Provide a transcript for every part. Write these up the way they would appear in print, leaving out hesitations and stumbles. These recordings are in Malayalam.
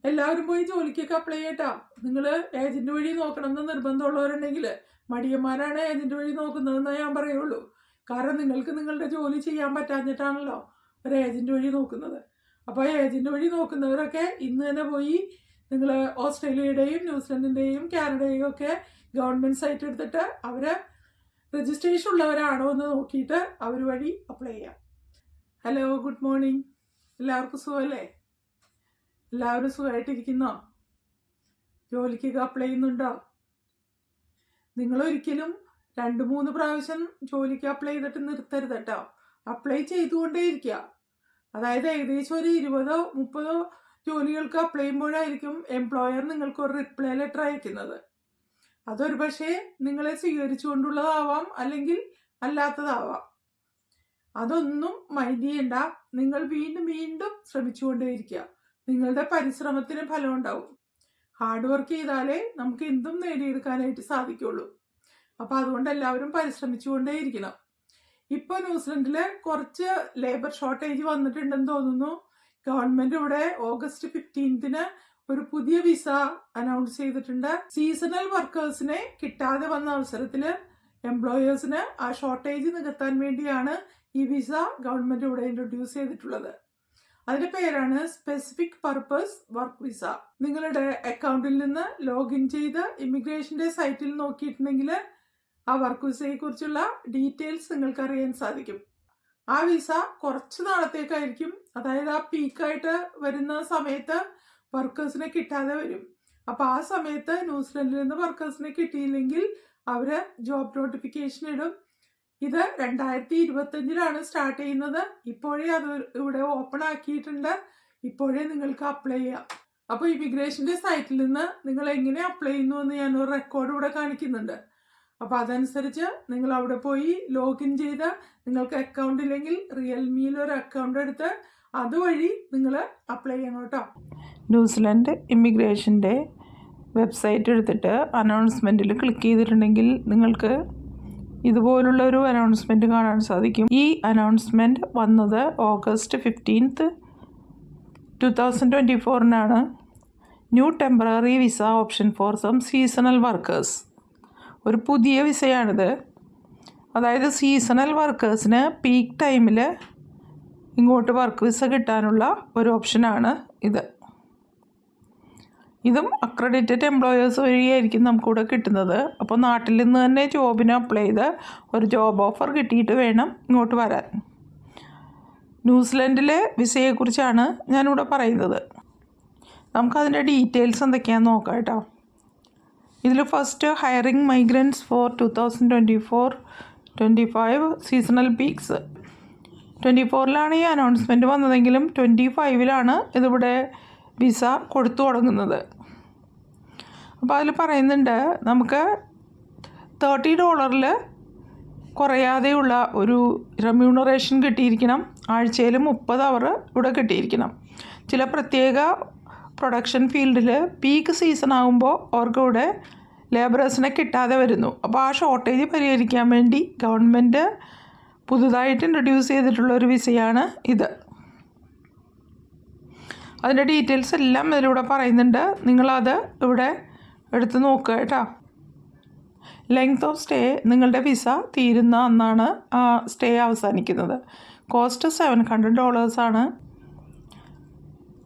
എല്ലാവരും പോയി ജോലിക്കൊക്കെ അപ്ലൈ ചെയ്യട്ടാ. നിങ്ങൾ ഏജന്റ് വഴി നോക്കണമെന്ന് നിർബന്ധമുള്ളവരുണ്ടെങ്കിൽ, മടിയന്മാരാണ് ഏജന്റ് വഴി നോക്കുന്നതെന്നേ ഞാൻ പറയുള്ളൂ. കാരണം നിങ്ങൾക്ക് നിങ്ങളുടെ ജോലി ചെയ്യാൻ പറ്റാഞ്ഞിട്ടാണല്ലോ ഒരു ഏജന്റ് വഴി നോക്കുന്നത്. അപ്പോൾ ഏജന്റ് വഴി നോക്കുന്നവരൊക്കെ ഇന്ന് തന്നെ പോയി നിങ്ങൾ ഓസ്ട്രേലിയയുടെയും ന്യൂസിലൻഡിൻ്റെയും കാനഡയും ഒക്കെ ഗവൺമെൻറ് സൈറ്റ് എടുത്തിട്ട് അവർ രജിസ്ട്രേഷൻ ഉള്ളവരാണോ എന്ന് നോക്കിയിട്ട് അവർ വഴി അപ്ലൈ ചെയ്യാം. Hello, good morning. എല്ലാവർക്കും സുഖമല്ലേ? എല്ലാവരും സുഖമായിട്ടിരിക്കുന്നോ? ജോലിക്കൊക്കെ അപ്ലൈ ചെയ്യുന്നുണ്ടോ? നിങ്ങളൊരിക്കലും 2-3 പ്രാവശ്യം ജോലിക്ക് അപ്ലൈ ചെയ്തിട്ട് നിർത്തരുത് കേട്ടോ. അപ്ലൈ ചെയ്തുകൊണ്ടേയിരിക്കുക. അതായത് ഏകദേശം ഒരു 20-30 ജോലികൾക്ക് അപ്ലൈ ചെയ്യുമ്പോഴായിരിക്കും എംപ്ലോയർ നിങ്ങൾക്ക് ഒരു റിപ്ലൈ ലെറ്റർ അയക്കുന്നത്. അതൊരു പക്ഷേ നിങ്ങളെ സ്വീകരിച്ചുകൊണ്ടുള്ളതാവാം, അല്ലെങ്കിൽ അല്ലാത്തതാവാം. അതൊന്നും മൈൻഡ് ചെയ്യണ്ട. നിങ്ങൾ വീണ്ടും വീണ്ടും ശ്രമിച്ചുകൊണ്ടേയിരിക്കുക. നിങ്ങളുടെ പരിശ്രമത്തിന് ഫലം ഉണ്ടാവും. ഹാർഡ് വർക്ക് ചെയ്താലേ നമുക്ക് എന്തും നേടിയെടുക്കാനായിട്ട് സാധിക്കുള്ളൂ. അപ്പം അതുകൊണ്ട് എല്ലാവരും പരിശ്രമിച്ചുകൊണ്ടേയിരിക്കണം. ഇപ്പോൾ ന്യൂസിലൻഡിൽ കുറച്ച് ലേബർ ഷോർട്ടേജ് വന്നിട്ടുണ്ടെന്ന് തോന്നുന്നു. ഗവൺമെന്റ് ഇവിടെ August 15 ഒരു പുതിയ വിസ അനൗൺസ് ചെയ്തിട്ടുണ്ട്. സീസണൽ വർക്കേഴ്സിനെ കിട്ടാതെ വന്ന അവസരത്തിൽ എംപ്ലോയേഴ്സിന് ആ ഷോർട്ടേജ് നികത്താൻ വേണ്ടിയാണ് ഈ വിസ ഗവൺമെന്റ് ഇവിടെ ഇൻട്രൊഡ്യൂസ് ചെയ്തിട്ടുള്ളത്. അതിന്റെ പേരാണ് സ്പെസിഫിക് പർപ്പസ് വർക്ക് വിസ. നിങ്ങളുടെ അക്കൗണ്ടിൽ നിന്ന് ലോഗിൻ ചെയ്ത് ഇമിഗ്രേഷന്റെ സൈറ്റിൽ നോക്കിയിട്ടുണ്ടെങ്കിൽ ആ വർക്ക് വിസയെ കുറിച്ചുള്ള ഡീറ്റെയിൽസ് നിങ്ങൾക്ക് അറിയാൻ സാധിക്കും. ആ വിസ കുറച്ച് നാളത്തേക്കായിരിക്കും. അതായത് ആ പീക്കായിട്ട് വരുന്ന സമയത്ത് വർക്കേഴ്സിനെ കിട്ടാതെ വരും. അപ്പൊ ആ സമയത്ത് ന്യൂസിലൻഡിൽ നിന്ന് വർക്കേഴ്സിനെ കിട്ടിയില്ലെങ്കിൽ അവര് ജോബ് നോട്ടിഫിക്കേഷൻ ഇടും. ഇത് 2025 സ്റ്റാർട്ട് ചെയ്യുന്നത്. ഇപ്പോഴേ അത് ഇവിടെ ഓപ്പൺ ആക്കിയിട്ടുണ്ട്. ഇപ്പോഴേ നിങ്ങൾക്ക് അപ്ലൈ ചെയ്യാം. അപ്പോൾ ഇമിഗ്രേഷന്റെ സൈറ്റിൽ നിന്ന് നിങ്ങൾ എങ്ങനെ അപ്ലൈ ചെയ്യുന്നു എന്ന് ഞാനൊരു റെക്കോർഡ് ഇവിടെ കാണിക്കുന്നുണ്ട്. അപ്പോൾ അതനുസരിച്ച് നിങ്ങൾ അവിടെ പോയി ലോഗിൻ ചെയ്ത്, നിങ്ങൾക്ക് അക്കൗണ്ട് ഇല്ലെങ്കിൽ റിയൽമിയിൽ ഒരു അക്കൗണ്ട് എടുത്ത് അതുവഴി നിങ്ങൾ അപ്ലൈ ചെയ്യണം കേട്ടോ. ന്യൂസിലൻഡ് ഇമിഗ്രേഷൻ്റെ വെബ്സൈറ്റ് എടുത്തിട്ട് അനൗൺസ്മെൻറ്റിൽ ക്ലിക്ക് ചെയ്തിട്ടുണ്ടെങ്കിൽ നിങ്ങൾക്ക് ഇതുപോലുള്ള ഒരു അനൗൺസ്മെൻറ്റ് കാണാൻ സാധിക്കും. ഈ അനൗൺസ്മെൻറ്റ് വന്നത് August 15, 2024 new temporary visa option for some seasonal workers. ഒരു പുതിയ വിസയാണിത്. അതായത് സീസണൽ വർക്കേഴ്സിന് പീക്ക് ടൈമിൽ ഇങ്ങോട്ട് വർക്ക് വിസ കിട്ടാനുള്ള ഒരു ഓപ്ഷനാണ് ഇത്. ഇതും അക്രഡിറ്റഡ് എംപ്ലോയേഴ്സ് വഴിയായിരിക്കും നമുക്കിവിടെ കിട്ടുന്നത്. അപ്പോൾ നാട്ടിൽ നിന്ന് തന്നെ ജോബിന് അപ്ലൈ ചെയ്ത് ഒരു ജോബ് ഓഫർ കിട്ടിയിട്ട് വേണം ഇങ്ങോട്ട് വരാൻ. ന്യൂസിലൻഡിലെ വിസയെക്കുറിച്ചാണ് ഞാനിവിടെ പറയുന്നത്. നമുക്കതിൻ്റെ ഡീറ്റെയിൽസ് എന്തൊക്കെയാണെന്ന് നോക്കാം കേട്ടോ. ഇതിൽ first hiring migrants for 2024-25 seasonal peaks. 24 ഈ അനൗൺസ്മെൻറ്റ് വന്നതെങ്കിലും 25 ഇതിവിടെ വിസ കൊടുത്തു തുടങ്ങുന്നത്. അപ്പോൾ അതിൽ പറയുന്നുണ്ട് നമുക്ക് $30 കുറയാതെയുള്ള ഒരു റെമ്യൂണറേഷൻ കിട്ടിയിരിക്കണം. ആഴ്ചയിൽ 30 അവർ ഇവിടെ കിട്ടിയിരിക്കണം. ചില പ്രത്യേക പ്രൊഡക്ഷൻ ഫീൽഡിൽ പീക്ക് സീസൺ ആകുമ്പോൾ അവർക്ക് ഇവിടെ ലേബറേഴ്സിനെ കിട്ടാതെ വരുന്നു. അപ്പോൾ ആ ഷോർട്ടേജ് പരിഹരിക്കാൻ വേണ്ടി ഗവൺമെൻറ് പുതുതായിട്ട് ഇൻട്രൊഡ്യൂസ് ചെയ്തിട്ടുള്ള ഒരു വിസയാണ് ഇത്. അതിൻ്റെ ഡീറ്റെയിൽസ് എല്ലാം ഇതിലൂടെ പറയുന്നുണ്ട്. നിങ്ങളത് ഇവിടെ എടുത്ത് നോക്കുക കേട്ടോ. ലെങ്ത് ഓഫ് സ്റ്റേ, നിങ്ങളുടെ വിസ തീരുന്ന അന്നാണ് ആ സ്റ്റേ അവസാനിക്കുന്നത്. കോസ്റ്റ് $700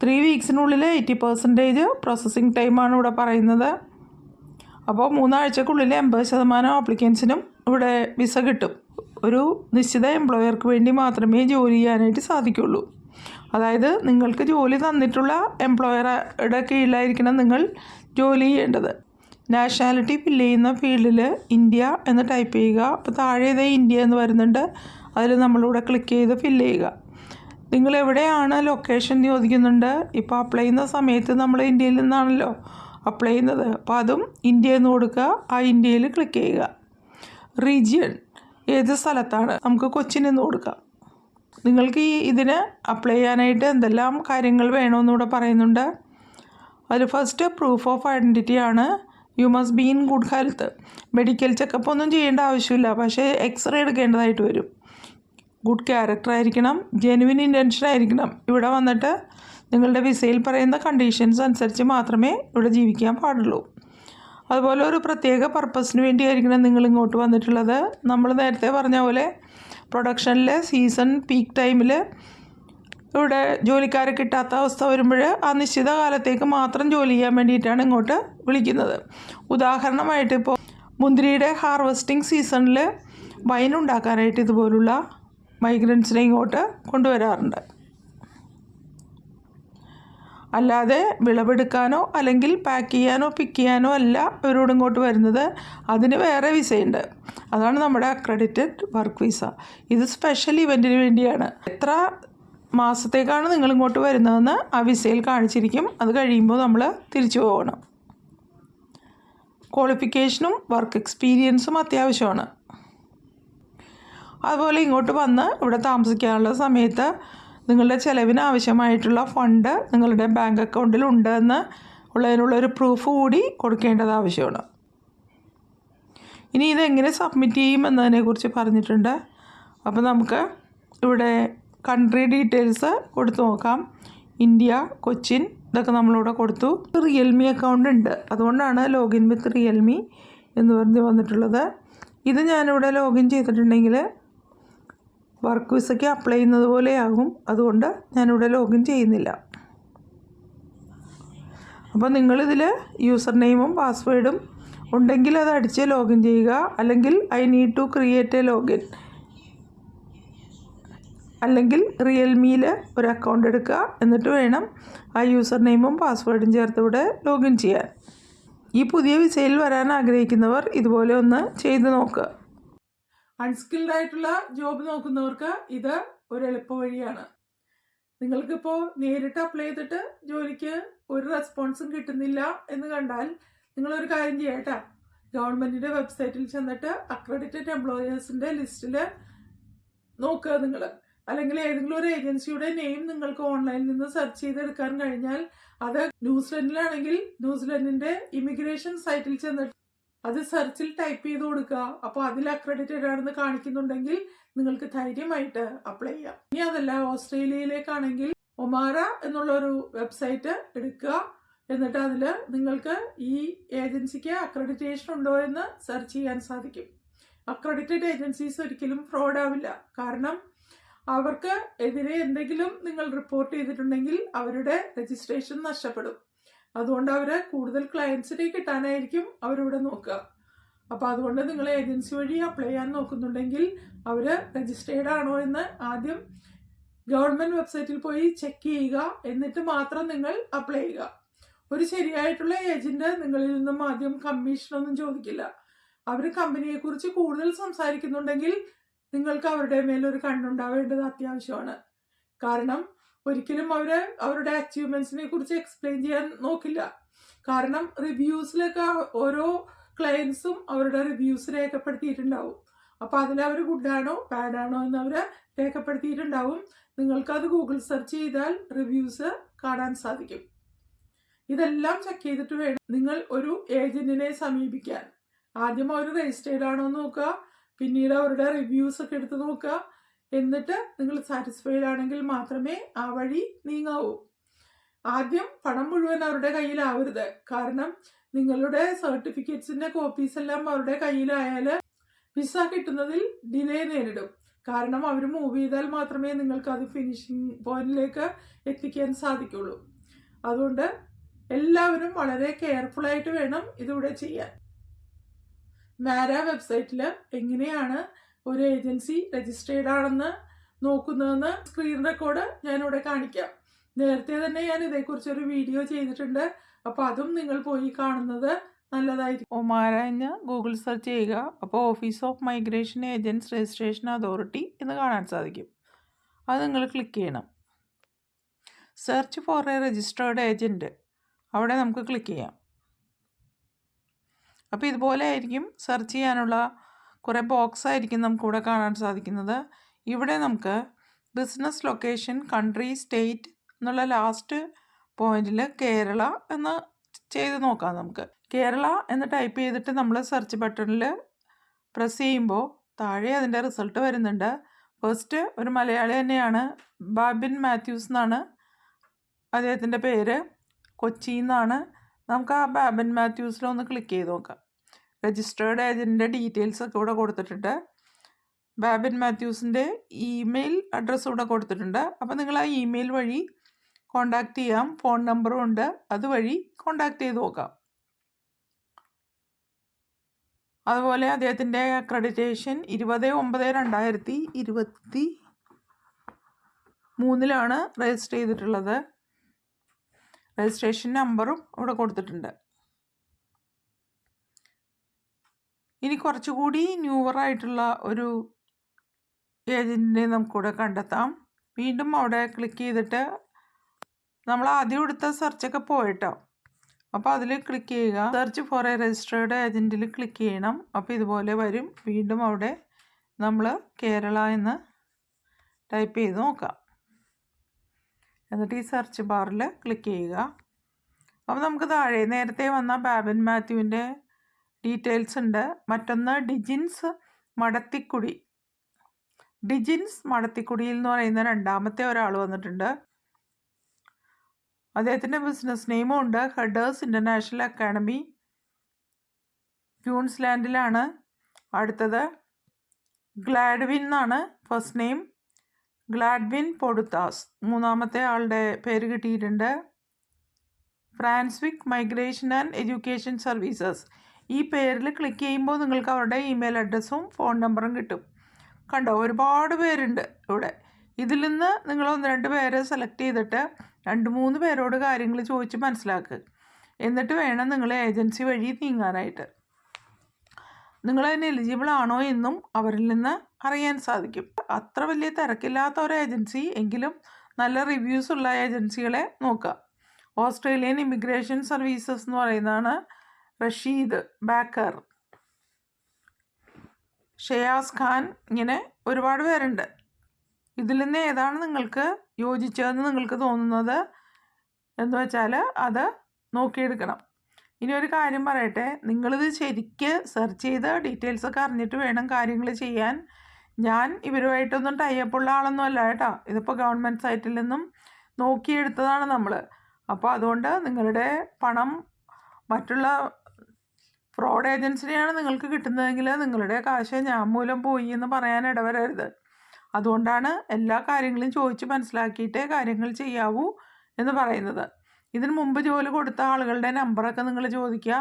3 വീക്സിനുള്ളിൽ 80% പ്രോസസ്സിങ് ടൈമാണ് ഇവിടെ പറയുന്നത്. അപ്പോൾ 3 ആഴ്ചക്കുള്ളിൽ 80% ആപ്ലിക്കൻസിനും ഇവിടെ വിസ കിട്ടും. ഒരു നിശ്ചിത എംപ്ലോയർക്ക് വേണ്ടി മാത്രമേ ജോലി ചെയ്യാനായിട്ട് സാധിക്കുള്ളൂ. അതായത് നിങ്ങൾക്ക് ജോലി തന്നിട്ടുള്ള എംപ്ലോയറുടെ കീഴിലായിരിക്കണം നിങ്ങൾ ജോലി ചെയ്യേണ്ടത്. നാഷണാലിറ്റി ഫില്ല് ചെയ്യുന്ന ഫീൽഡിൽ ഇന്ത്യ എന്ന് ടൈപ്പ് ചെയ്യുക. അപ്പോൾ താഴെ ഇന്ത്യ എന്ന് വരുന്നുണ്ട്. അതിൽ നമ്മളിവിടെ ക്ലിക്ക് ചെയ്ത് ഫില്ല് ചെയ്യുക. നിങ്ങൾ എവിടെയാണ് ലൊക്കേഷൻ ചോദിക്കുന്നുണ്ട്. ഇപ്പോൾ അപ്ലൈ ചെയ്യുന്ന സമയത്ത് നമ്മൾ ഇന്ത്യയിൽ നിന്നാണല്ലോ അപ്ലൈ ചെയ്യുന്നത്. അപ്പോൾ അതും ഇന്ത്യ എന്ന് കൊടുക്കുക. ആ ഇന്ത്യയിൽ ക്ലിക്ക് ചെയ്യുക. റീജിയൻ ഏത് സ്ഥലത്താണ്, നമുക്ക് കൊച്ചിൻ എന്ന് കൊടുക്കാം. നിങ്ങൾക്ക് ഇതിന് അപ്ലൈ ചെയ്യാനായിട്ട് എന്തെല്ലാം കാര്യങ്ങൾ വേണമെന്നിവിടെ പറയുന്നുണ്ട്. അതിൽ ഫസ്റ്റ് പ്രൂഫ് ഓഫ് ഐഡൻറ്റിറ്റി ആണ്. You must be in good health. Medical checkup ഒന്നും ചെയ്യേണ്ട ആവശ്യമില്ല, പക്ഷേ എക്സ്റേ എടുക്കേണ്ടതായിട്ട് വരും. ഗുഡ് ക്യാരക്ടർ ആയിരിക്കണം. ജെനുവിൻ ഇൻറ്റൻഷൻ ആയിരിക്കണം. ഇവിടെ വന്നിട്ട് നിങ്ങളുടെ വിസയിൽ പറയുന്ന കണ്ടീഷൻസ് അനുസരിച്ച് മാത്രമേ ഇവിടെ ജീവിക്കാൻ പാടുള്ളൂ. അതുപോലെ ഒരു പ്രത്യേക പർപ്പസിന് വേണ്ടിയായിരിക്കണം നിങ്ങൾ ഇങ്ങോട്ട് വന്നിട്ടുള്ളത്. നമ്മൾ നേരത്തെ പറഞ്ഞ പോലെ പ്രൊഡക്ഷനിൽ സീസൺ പീക്ക് ടൈമിൽ ഇവിടെ ജോലിക്കാരെ കിട്ടാത്ത അവസ്ഥ വരുമ്പോൾ ആ നിശ്ചിത കാലത്തേക്ക് മാത്രം ജോലി ചെയ്യാൻ വേണ്ടിയിട്ടാണ് ഇങ്ങോട്ട് വിളിക്കുന്നത്. ഉദാഹരണമായിട്ട് ഇപ്പോൾ മുന്തിരിയുടെ ഹാർവെസ്റ്റിംഗ് സീസണിൽ വൈൻ ഉണ്ടാക്കാനായിട്ട് ഇതുപോലുള്ള മൈഗ്രൻസിനെ ഇങ്ങോട്ട് കൊണ്ടുവരാറുണ്ട്. അല്ലാതെ വിളവെടുക്കാനോ അല്ലെങ്കിൽ പാക്ക് ചെയ്യാനോ പിക്ക് ചെയ്യാനോ അല്ല ഇവരോട് ഇങ്ങോട്ട് വരുന്നത്. അതിന് വേറെ വിസയുണ്ട്. അതാണ് നമ്മുടെ അക്രഡിറ്റഡ് വർക്ക് വിസ. ഇത് സ്പെഷ്യൽ ഇവൻറ്റിന് വേണ്ടിയാണ്. എത്ര മാസത്തേക്കാണ് നിങ്ങൾ ഇങ്ങോട്ട് വരുന്നതെന്ന് ആ വിസയിൽ കാണിച്ചിരിക്കും. അത് കഴിയുമ്പോൾ നമ്മൾ തിരിച്ചു പോകണം. ക്വാളിഫിക്കേഷനും വർക്ക് എക്സ്പീരിയൻസും അത്യാവശ്യമാണ്. അതുപോലെ ഇങ്ങോട്ട് വന്ന് ഇവിടെ താമസിക്കാനുള്ള സമയത്ത് നിങ്ങളുടെ ചിലവിന് ആവശ്യമായിട്ടുള്ള ഫണ്ട് നിങ്ങളുടെ ബാങ്ക് അക്കൗണ്ടിൽ ഉണ്ടെന്ന് ഉള്ളതിനുള്ളൊരു പ്രൂഫ് കൂടി കൊടുക്കേണ്ടത് ആവശ്യമാണ്. ഇനി ഇതെങ്ങനെ സബ്മിറ്റ് ചെയ്യും എന്നതിനെക്കുറിച്ച് പറഞ്ഞിട്ടുണ്ട്. അപ്പോൾ നമുക്ക് ഇവിടെ കൺട്രി ഡീറ്റെയിൽസ് കൊടുത്തു നോക്കാം. ഇന്ത്യ, കൊച്ചിൻ, ഇതൊക്കെ നമ്മളിവിടെ കൊടുത്തു. റിയൽമി അക്കൗണ്ട് ഉണ്ട്, അതുകൊണ്ടാണ് ലോഗിൻ വിത്ത് റിയൽമി എന്ന് പറഞ്ഞ് വന്നിട്ടുള്ളത്. ഇത് ഞാനിവിടെ ലോഗിൻ ചെയ്തിട്ടുണ്ടെങ്കിൽ വർക്ക് വിസയ്ക്ക് അപ്ലൈ ചെയ്യുന്നത് പോലെയാകും. അതുകൊണ്ട് ഞാനിവിടെ ലോഗിൻ ചെയ്യുന്നില്ല. അപ്പോൾ നിങ്ങളിതിൽ യൂസർ നെയിമും പാസ്വേഡും ഉണ്ടെങ്കിൽ അത് അടിച്ച് ലോഗിൻ ചെയ്യുക. അല്ലെങ്കിൽ I need to create a login, അല്ലെങ്കിൽ റിയൽമിയിൽ ഒരു അക്കൗണ്ട് എടുക്കുക. എന്നിട്ട് വേണം ആ യൂസർ നെയിമും പാസ്വേഡും ചേർത്ത് ഇവിടെ ലോഗിൻ ചെയ്യാൻ. ഈ പുതിയ വിസയിൽ വരാൻ ആഗ്രഹിക്കുന്നവർ ഇതുപോലെ ഒന്ന് ചെയ്ത് നോക്കുക. അൺസ്കിൽഡ് ആയിട്ടുള്ള ജോബ് നോക്കുന്നവർക്ക് ഇത് ഒരു എളുപ്പ വഴിയാണ്. നിങ്ങൾക്കിപ്പോൾ നേരിട്ട് അപ്ലൈ ചെയ്തിട്ട് ജോലിക്ക് ഒരു റെസ്പോൺസും കിട്ടുന്നില്ല എന്ന് കണ്ടാൽ നിങ്ങളൊരു കാര്യം ചെയ്യട്ടോ. ഗവൺമെൻറ്റിൻ്റെ വെബ്സൈറ്റിൽ ചെന്നിട്ട് അക്രഡിറ്റഡ് എംപ്ലോയേഴ്സിൻ്റെ ലിസ്റ്റിൽ നോക്കുക നിങ്ങൾ. അല്ലെങ്കിൽ ഏതെങ്കിലും ഒരു ഏജൻസിയുടെ നെയിം നിങ്ങൾക്ക് ഓൺലൈനിൽ നിന്ന് സെർച്ച് ചെയ്തെടുക്കാൻ കഴിഞ്ഞാൽ അത് ന്യൂസിലൻഡിലാണെങ്കിൽ ന്യൂസിലൻഡിൻ്റെ ഇമിഗ്രേഷൻ സൈറ്റിൽ ചെന്നിട്ട് അത് സെർച്ചിൽ ടൈപ്പ് ചെയ്ത് കൊടുക്കുക. അപ്പോൾ അതിൽ അക്രഡിറ്റഡ് ആണെന്ന് കാണിക്കുന്നുണ്ടെങ്കിൽ നിങ്ങൾക്ക് ധൈര്യമായിട്ട് അപ്ലൈ ചെയ്യാം. ഇനി അതല്ല, ഓസ്ട്രേലിയയിലേക്കാണെങ്കിൽ ഒമാര എന്നുള്ളൊരു വെബ്സൈറ്റ് എടുക്കുക. എന്നിട്ട് അതിൽ നിങ്ങൾക്ക് ഈ ഏജൻസിക്ക് അക്രഡിറ്റേഷൻ ഉണ്ടോ എന്ന് സെർച്ച് ചെയ്യാൻ സാധിക്കും. അക്രഡിറ്റഡ് ഏജൻസീസ് ഒരിക്കലും ഫ്രോഡ് ആവില്ല. കാരണം അവർക്ക് എതിരെ എന്തെങ്കിലും നിങ്ങൾ റിപ്പോർട്ട് ചെയ്തിട്ടുണ്ടെങ്കിൽ അവരുടെ രജിസ്ട്രേഷൻ നഷ്ടപ്പെടും. അതുകൊണ്ട് അവർ കൂടുതൽ ക്ലയൻസിനെ കിട്ടാനായിരിക്കും അവരിവിടെ നോക്കുക. അപ്പോൾ അതുകൊണ്ട് നിങ്ങൾ ഏജൻസി വഴി അപ്ലൈ ചെയ്യാൻ നോക്കുന്നുണ്ടെങ്കിൽ അവർ രജിസ്റ്റേർഡ് ആണോ എന്ന് ആദ്യം ഗവൺമെൻറ് വെബ്സൈറ്റിൽ പോയി ചെക്ക് ചെയ്യുക. എന്നിട്ട് മാത്രം നിങ്ങൾ അപ്ലൈ ചെയ്യുക. ഒരു ശരിയായിട്ടുള്ള ഏജന്റ് നിങ്ങളിൽ നിന്നും ആദ്യം കമ്മീഷനൊന്നും ചോദിക്കില്ല. അവർ കമ്പനിയെക്കുറിച്ച് കൂടുതൽ സംസാരിക്കുന്നുണ്ടെങ്കിൽ നിങ്ങൾക്ക് അവരുടെ മേലൊരു കണ്ണുണ്ടാവേണ്ടത് അത്യാവശ്യമാണ്. കാരണം ഒരിക്കലും അവരുടെ അച്ചീവ്മെന്റ്സിനെ കുറിച്ച് എക്സ്പ്ലെയിൻ ചെയ്യാൻ നോക്കില്ല. കാരണം റിവ്യൂസിലൊക്കെ ഓരോ ക്ലയൻസും അവരുടെ റിവ്യൂസ് രേഖപ്പെടുത്തിയിട്ടുണ്ടാവും. അപ്പോൾ അതിലവർ ഗുഡാണോ ബാഡാണോ എന്ന് അവർ രേഖപ്പെടുത്തിയിട്ടുണ്ടാവും. നിങ്ങൾക്കത് ഗൂഗിൾ സെർച്ച് ചെയ്താൽ റിവ്യൂസ് കാണാൻ സാധിക്കും. ഇതെല്ലാം ചെക്ക് ചെയ്തിട്ട് വേണം നിങ്ങൾ ഒരു ഏജന്റിനെ സമീപിക്കാൻ. ആദ്യം അവർ രജിസ്റ്റേർഡ് ആണോ എന്ന് നോക്കുക, പിന്നീട് അവരുടെ റിവ്യൂസ് ഒക്കെ എടുത്ത് നോക്കുക. എന്നിട്ട് നിങ്ങൾ സാറ്റിസ്ഫൈഡ് ആണെങ്കിൽ മാത്രമേ ആ വഴി നീങ്ങാവൂ. ആദ്യം പണം മുഴുവൻ അവരുടെ കയ്യിലാവരുത്. കാരണം നിങ്ങളുടെ സർട്ടിഫിക്കറ്റ്സിന്റെ കോപ്പീസ് എല്ലാം അവരുടെ കയ്യിലായാൽ വിസ കിട്ടുന്നതിൽ ഡിലേ നേരിടും. കാരണം അവർ മൂവ് ചെയ്താൽ മാത്രമേ നിങ്ങൾക്ക് അത് ഫിനിഷിംഗ് പോയിന്റിലേക്ക് എത്തിക്കാൻ സാധിക്കുള്ളൂ. അതുകൊണ്ട് എല്ലാവരും വളരെ കെയർഫുൾ ആയിട്ട് വേണം ഇതിവിടെ ചെയ്യാൻ. മാര വെബ്സൈറ്റിൽ എങ്ങനെയാണ് ഒരു ഏജൻസി രജിസ്റ്റേർഡ് ആണെന്ന് നോക്കുന്നതെന്ന് സ്ക്രീൻ റെക്കോർഡ് ഞാനിവിടെ കാണിക്കാം. നേരത്തെ തന്നെ ഞാൻ ഇതേക്കുറിച്ചൊരു വീഡിയോ ചെയ്തിട്ടുണ്ട്. അപ്പോൾ അതും നിങ്ങൾ പോയി കാണുന്നത് നല്ലതായിരിക്കും. ഒമാര എന്ന് ഗൂഗിൾ സെർച്ച് ചെയ്യുക. അപ്പോൾ office of migration agents registration authority എന്ന് കാണാൻ സാധിക്കും. അത് നിങ്ങൾ ക്ലിക്ക് ചെയ്യണം. Search for a registered agent, അവിടെ നമുക്ക് ക്ലിക്ക് ചെയ്യാം. അപ്പോൾ ഇതുപോലെ ആയിരിക്കും സെർച്ച് ചെയ്യാനുള്ള കുറേ ബോക്സ് ആയിരിക്കും നമുക്കിവിടെ കാണാൻ സാധിക്കുന്നത്. ഇവിടെ നമുക്ക് ബിസിനസ് ലൊക്കേഷൻ, കൺട്രി, സ്റ്റേറ്റ് എന്നുള്ള ലാസ്റ്റ് പോയിന്റിൽ കേരള എന്ന് ചെയ്ത് നോക്കാം. നമുക്ക് കേരള എന്ന് ടൈപ്പ് ചെയ്തിട്ട് നമ്മൾ സെർച്ച് ബട്ടണിൽ പ്രസ് ചെയ്യുമ്പോൾ താഴെ അതിൻ്റെ റിസൾട്ട് വരുന്നുണ്ട്. ഫസ്റ്റ് ഒരു മലയാളി തന്നെയാണ്, ബാബിൻ മാത്യൂസ് എന്നാണ് അദ്ദേഹത്തിൻ്റെ പേര് കൊച്ചി എന്നാണ്. നമുക്ക് ആ ബാബൻ മാത്യൂസിലൊന്ന് ക്ലിക്ക് ചെയ്ത് നോക്കാം. രജിസ്റ്റേർഡ് ഏജൻറ്റിൻ്റെ ഡീറ്റെയിൽസൊക്കെ ഇവിടെ കൊടുത്തിട്ടുണ്ട്. ബാബൻ മാത്യൂസിൻ്റെ ഇമെയിൽ അഡ്രസ്സ് ഇവിടെ കൊടുത്തിട്ടുണ്ട്. അപ്പോൾ നിങ്ങൾ ആ ഇമെയിൽ വഴി കോണ്ടാക്ട് ചെയ്യാം. ഫോൺ നമ്പറും ഉണ്ട്, അതുവഴി കോണ്ടാക്ട് ചെയ്ത് നോക്കാം. അതുപോലെ അദ്ദേഹത്തിൻ്റെ അക്രഡിറ്റേഷൻ 20/9/2023 രജിസ്റ്റർ ചെയ്തിട്ടുള്ളത്. രജിസ്ട്രേഷൻ നമ്പറും ഇവിടെ കൊടുത്തിട്ടുണ്ട്. ഇനി കുറച്ചുകൂടി ന്യൂവറായിട്ടുള്ള ഒരു ഏജൻറ്റിനെ നമുക്കിവിടെ കണ്ടെത്താം. വീണ്ടും അവിടെ ക്ലിക്ക് ചെയ്തിട്ട് നമ്മൾ ആദ്യം എടുത്ത സെർച്ചൊക്കെ പോയിട്ടോ. അപ്പോൾ അതിൽ ക്ലിക്ക് ചെയ്യുക. സെർച്ച് ഫോർ എ രജിസ്റ്റേർഡ് ഏജൻറ്റിൽ ക്ലിക്ക് ചെയ്യണം. അപ്പോൾ ഇതുപോലെ വരും. വീണ്ടും അവിടെ നമ്മൾ കേരള എന്ന് ടൈപ്പ് ചെയ്ത് നോക്കാം. എന്നിട്ട് ഈ സെർച്ച് ബാറിൽ ക്ലിക്ക് ചെയ്യുക. അപ്പോൾ നമുക്ക് താഴെ നേരത്തെ വന്ന ബാബൻ മാത്യുവിൻ്റെ ഡീറ്റെയിൽസ് ഉണ്ട്. മറ്റൊന്ന് ഡിജിൻസ് മടത്തിക്കുടിയിൽ എന്ന് പറയുന്ന രണ്ടാമത്തെ ഒരാൾ വന്നിട്ടുണ്ട്. അദ്ദേഹത്തിൻ്റെ ബിസിനസ് നെയിമും ഉണ്ട്. ഹെഡേഴ്സ് ഇൻ്റർനാഷണൽ അക്കാഡമി, ക്യൂൻസ്ലാൻഡിലാണ്. അടുത്തത് ഗ്ലാഡ്വിൻ എന്നാണ് ഫസ്റ്റ് നെയിം. ഗ്ലാഡ്വിൻ പൊടുത്താസ്. മൂന്നാമത്തെ ആളുടെ പേര് കിട്ടിയിട്ടുണ്ട്. ഫ്രാൻസ്വിക് മൈഗ്രേഷൻ ആൻഡ് എഡ്യൂക്കേഷൻ സർവീസസ്. ഈ പേരിൽ ക്ലിക്ക് ചെയ്യുമ്പോൾ നിങ്ങൾക്ക് അവരുടെ ഇമെയിൽ അഡ്രസ്സും ഫോൺ നമ്പറും കിട്ടും. കണ്ടോ, ഒരുപാട് പേരുണ്ട് ഇവിടെ. ഇതിൽ നിന്ന് നിങ്ങൾ 1-2 പേരെ സെലക്ട് ചെയ്തിട്ട് 2-3 പേരോട് കാര്യങ്ങൾ ചോദിച്ച് മനസ്സിലാക്കുക. എന്നിട്ട് വേണം നിങ്ങൾ ഏജൻസി വഴി നീങ്ങാനായിട്ട്. നിങ്ങളതിന് എലിജിബിൾ ആണോ എന്നും അവരിൽ നിന്ന് അറിയാൻ സാധിക്കും. അത്ര വലിയ തിരക്കില്ലാത്ത ഒരു ഏജൻസി എങ്കിലും നല്ല റിവ്യൂസ് ഉള്ള ഏജൻസികളെ നോക്കുക. ഓസ്ട്രേലിയൻ ഇമിഗ്രേഷൻ സർവീസസ് എന്ന് പറയുന്നതാണ്. റഷീദ് ബാക്കർ, ഷയാസ് ഖാൻ, ഇങ്ങനെ ഒരുപാട് പേരുണ്ട്. ഇതിൽ നിന്ന് ഏതാണ് നിങ്ങൾക്ക് യോജിച്ചതെന്ന് നിങ്ങൾക്ക് തോന്നുന്നത് എന്ന് വെച്ചാൽ അത് നോക്കിയെടുക്കണം. ഇനി ഒരു കാര്യം പറയട്ടെ, നിങ്ങളിത് ശരിക്ക് സെർച്ച് ചെയ്ത് ഡീറ്റെയിൽസൊക്കെ അറിഞ്ഞിട്ട് വേണം കാര്യങ്ങൾ ചെയ്യാൻ. ഞാൻ ഇവരുമായിട്ടൊന്നും ടൈപ്പുള്ള ആളൊന്നും അല്ല കേട്ടോ. ഇതിപ്പോൾ ഗവൺമെൻറ് സൈറ്റിൽ നിന്നും നോക്കിയെടുത്തതാണ് നമ്മൾ. അപ്പോൾ അതുകൊണ്ട് നിങ്ങളുടെ പണം മറ്റുള്ള ഫ്രോഡ് ഏജൻസിനെയാണ് നിങ്ങൾക്ക് കിട്ടുന്നതെങ്കിൽ നിങ്ങളുടെ കാശ് ഞാൻ മൂലം പോയി എന്ന് പറയാൻ ഇടവരരുത്. അതുകൊണ്ടാണ് എല്ലാ കാര്യങ്ങളും ചോദിച്ച് മനസ്സിലാക്കിയിട്ടേ കാര്യങ്ങൾ ചെയ്യാവൂ എന്ന് പറയുന്നത്. ഇതിന് മുമ്പ് ജോലി കൊടുത്ത ആളുകളുടെ നമ്പറൊക്കെ നിങ്ങൾ ചോദിക്കുക,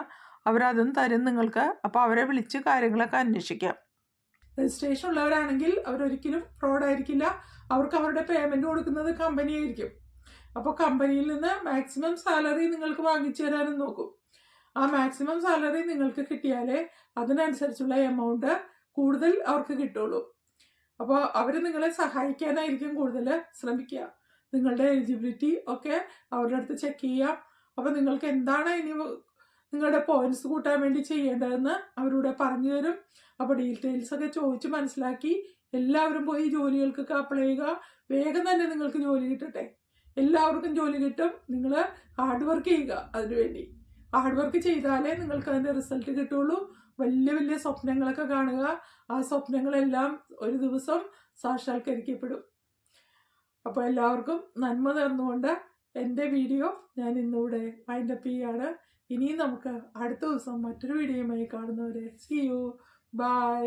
അവരതും തരും നിങ്ങൾക്ക്. അപ്പോൾ അവരെ വിളിച്ച് കാര്യങ്ങളൊക്കെ അന്വേഷിക്കാം. രജിസ്ട്രേഷൻ ഉള്ളവരാണെങ്കിൽ അവരൊരിക്കലും ഫ്രോഡ് ആയിരിക്കില്ല. അവർക്ക് അവരുടെ പേയ്മെൻറ്റ് കൊടുക്കുന്നത് കമ്പനി ആയിരിക്കും. അപ്പോൾ കമ്പനിയിൽ നിന്ന് മാക്സിമം സാലറി നിങ്ങൾക്ക് വാങ്ങിച്ചു തരാനും നോക്കും. ആ മാക്സിമം സാലറി നിങ്ങൾക്ക് കിട്ടിയാലേ അതിനനുസരിച്ചുള്ള എമൗണ്ട് കൂടുതൽ അവർക്ക് കിട്ടുള്ളൂ. അപ്പോൾ അവർ നിങ്ങളെ സഹായിക്കാനായിരിക്കും കൂടുതൽ ശ്രമിക്കുക. നിങ്ങളുടെ എലിജിബിലിറ്റി ഒക്കെ അവരുടെ അടുത്ത് ചെക്ക് ചെയ്യാം. അപ്പോൾ നിങ്ങൾക്ക് എന്താണ് ഇനി നിങ്ങളുടെ പോയിന്റ്സ് കൂട്ടാൻ വേണ്ടി ചെയ്യേണ്ടതെന്ന് അവരോട് പറഞ്ഞു തരും. അപ്പോൾ ഡീറ്റെയിൽസൊക്കെ ചോദിച്ച് മനസ്സിലാക്കി എല്ലാവരും പോയി ജോലികൾക്കൊക്കെ അപ്ലൈ ചെയ്യുക. വേഗം തന്നെ നിങ്ങൾക്ക് ജോലി കിട്ടട്ടെ. എല്ലാവർക്കും ജോലി കിട്ടും. നിങ്ങൾ ഹാർഡ് വർക്ക് ചെയ്യുക. അതിനുവേണ്ടി ഹാർഡ് വർക്ക് ചെയ്താലേ നിങ്ങൾക്ക് അതിൻ്റെ റിസൾട്ട് കിട്ടുള്ളൂ. വലിയ വലിയ സ്വപ്നങ്ങളൊക്കെ കാണുക. ആ സ്വപ്നങ്ങളെല്ലാം ഒരു ദിവസം സാക്ഷാത്കരിക്കപ്പെടും. അപ്പോൾ എല്ലാവർക്കും നന്മ നേർന്നുകൊണ്ട് എൻ്റെ വീഡിയോ ഞാൻ ഇന്നിവിടെ വൈൻഡപ്പ് ചെയ്യാണ്. ഇനിയും നമുക്ക് അടുത്ത ദിവസം മറ്റൊരു വീഡിയോയുമായി കാണുന്നവരെ സീ യു. ബൈ.